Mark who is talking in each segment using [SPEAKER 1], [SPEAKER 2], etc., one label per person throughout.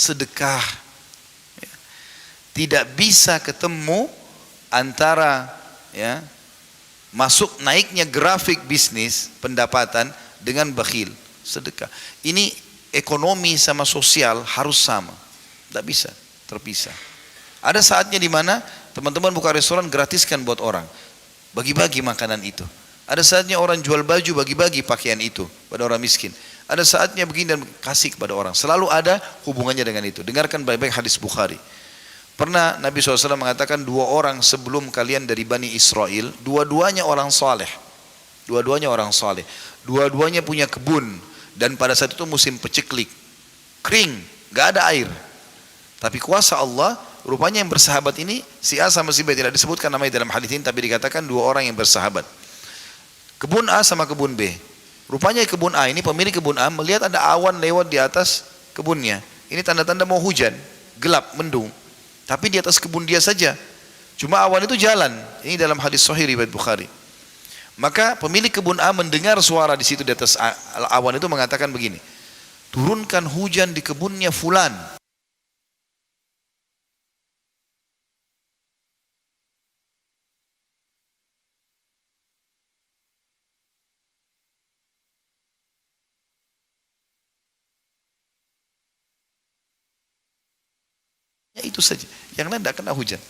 [SPEAKER 1] sedekah. Tidak bisa ketemu antara ya masuk naiknya grafik bisnis pendapatan dengan bakhil, sedekah. Ini ekonomi sama sosial harus sama, tidak bisa terpisah. Ada saatnya di mana teman-teman buka restoran gratiskan buat orang, bagi-bagi makanan itu. Ada saatnya orang jual baju, bagi-bagi pakaian itu pada orang miskin. Ada saatnya begini dan kasih kepada orang. Selalu ada hubungannya dengan itu. Dengarkan baik-baik hadis Bukhari. Pernah Nabi SAW mengatakan 2 orang sebelum kalian dari Bani Israel, dua-duanya orang saleh. Dua-duanya orang saleh. Dua-duanya punya kebun. Dan pada saat itu musim peceklik. Kering, gak ada air. Tapi kuasa Allah, rupanya yang bersahabat ini, si A sama si B, tidak disebutkan namanya dalam hadis ini, tapi dikatakan 2 orang yang bersahabat. Kebun A sama kebun B. Rupanya kebun A ini, pemilik kebun A melihat ada awan lewat di atas kebunnya. Ini tanda-tanda mau hujan, gelap, mendung. Tapi di atas kebun dia saja. Cuma awan itu jalan. Ini dalam hadis sahih riwayat Bukhari. Maka pemilik kebun A mendengar suara di situ di atas awan itu mengatakan begini, turunkan hujan di kebunnya fulan. Ya itu saja. Yang lain tidak kena hujan.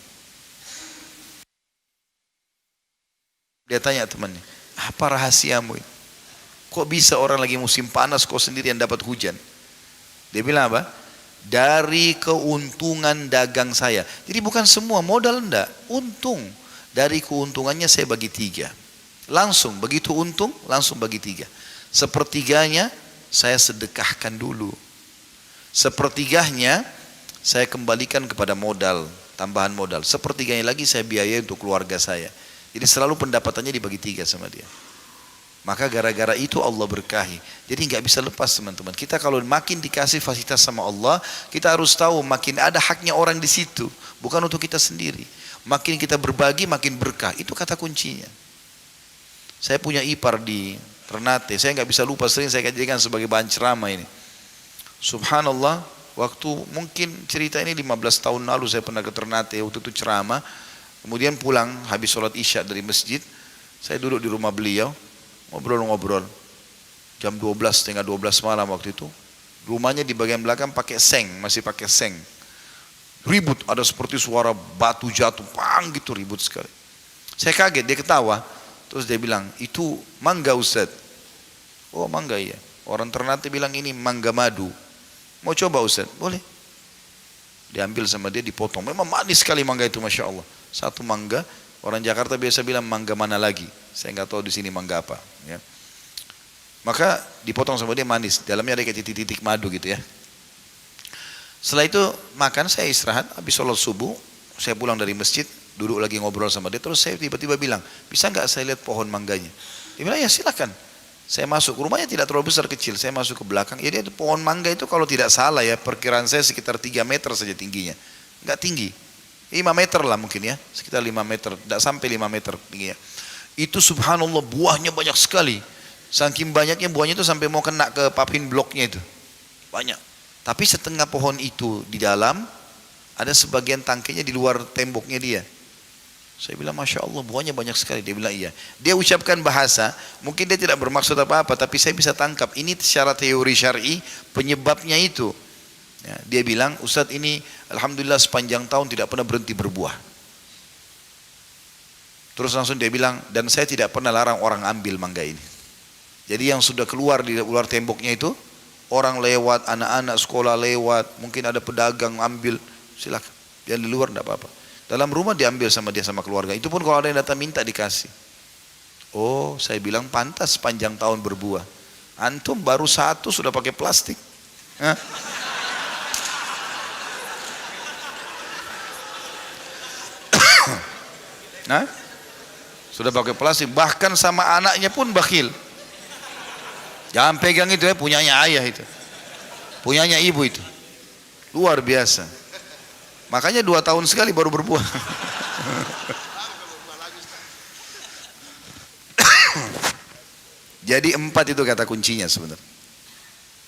[SPEAKER 1] Dia tanya temannya, apa rahasiamu ini? Kok bisa orang lagi musim panas kau sendiri yang dapat hujan? Dia bilang apa? Dari keuntungan dagang saya. Jadi bukan semua modal enggak, untung. Dari keuntungannya saya bagi 3. Langsung begitu untung, langsung bagi 3. Sepertiganya saya sedekahkan dulu. Sepertiganya saya kembalikan kepada modal, tambahan modal. Sepertiganya lagi saya biayai untuk keluarga saya. Jadi selalu pendapatannya dibagi 3 sama dia. Maka gara-gara itu Allah berkahi. Jadi nggak bisa lepas teman-teman. Kita kalau makin dikasih fasilitas sama Allah, kita harus tahu makin ada haknya orang di situ, bukan untuk kita sendiri. Makin kita berbagi, makin berkah. Itu kata kuncinya. Saya punya ipar di Ternate. Saya nggak bisa lupa, sering saya jadikan sebagai bahan ceramah ini. Subhanallah, waktu mungkin cerita ini 15 tahun lalu saya pernah ke Ternate, waktu itu ceramah. Kemudian pulang habis sholat isya dari masjid, saya duduk di rumah beliau, ngobrol-ngobrol. Jam 12, setengah 12 malam waktu itu. Rumahnya di bagian belakang pakai seng, masih pakai seng. Ribut, ada seperti suara batu jatuh, pang gitu, ribut sekali. Saya kaget, dia ketawa. Terus dia bilang, itu mangga Ustaz. Oh mangga iya. Orang Ternate bilang ini mangga madu. Mau coba Ustaz? Boleh. Diambil sama dia, dipotong. Memang manis sekali mangga itu, Masya Allah. Satu mangga, orang Jakarta biasa bilang mangga mana lagi. Saya nggak tahu di sini mangga apa. Ya. Maka dipotong sama dia manis. Dalamnya ada kayak titik-titik madu gitu ya. Setelah itu makan, saya istirahat. Habis sholat subuh, saya pulang dari masjid, duduk lagi ngobrol sama dia. Terus saya tiba-tiba bilang, bisa nggak saya lihat pohon mangganya? Dia bilang, ya silakan. Saya masuk, rumahnya tidak terlalu besar, kecil. Saya masuk ke belakang. Ya dia itu pohon mangga itu kalau tidak salah ya, perkiraan saya sekitar 3 meter saja tingginya. Nggak tinggi. 5 meter lah mungkin ya, sekitar 5 meter, tidak sampai 5 meter tingginya. Itu subhanallah buahnya banyak sekali. Saking banyaknya buahnya itu sampai mau kena ke papin bloknya itu. Banyak. Tapi setengah pohon itu di dalam, ada sebagian tangkainya di luar temboknya dia. Saya bilang Masya Allah buahnya banyak sekali. Dia bilang iya. Dia ucapkan bahasa, mungkin dia tidak bermaksud apa-apa, tapi saya bisa tangkap. Ini secara teori syar'i penyebabnya itu. Ya, dia bilang, Ustadz ini alhamdulillah sepanjang tahun tidak pernah berhenti berbuah. Terus langsung dia bilang, dan saya tidak pernah larang orang ambil mangga ini. Jadi yang sudah keluar di luar temboknya itu, orang lewat, anak-anak sekolah lewat, mungkin ada pedagang ambil, silakan. Yang di luar tidak apa-apa. Dalam rumah diambil sama dia sama keluarga. Itu pun kalau ada yang datang minta dikasih. Oh, saya bilang pantas sepanjang tahun berbuah. Antum baru 1 sudah pakai plastik. Hah? Nah, sudah pakai plastik, bahkan sama anaknya pun bakhil. Jangan pegang itu ya, punyanya ayah itu, punyanya ibu itu, luar biasa. Makanya 2 tahun sekali baru berbuah. Jadi 4 itu kata kuncinya sebenarnya.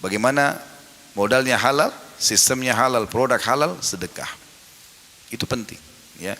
[SPEAKER 1] Bagaimana modalnya halal, sistemnya halal, produk halal, sedekah. Itu penting, ya.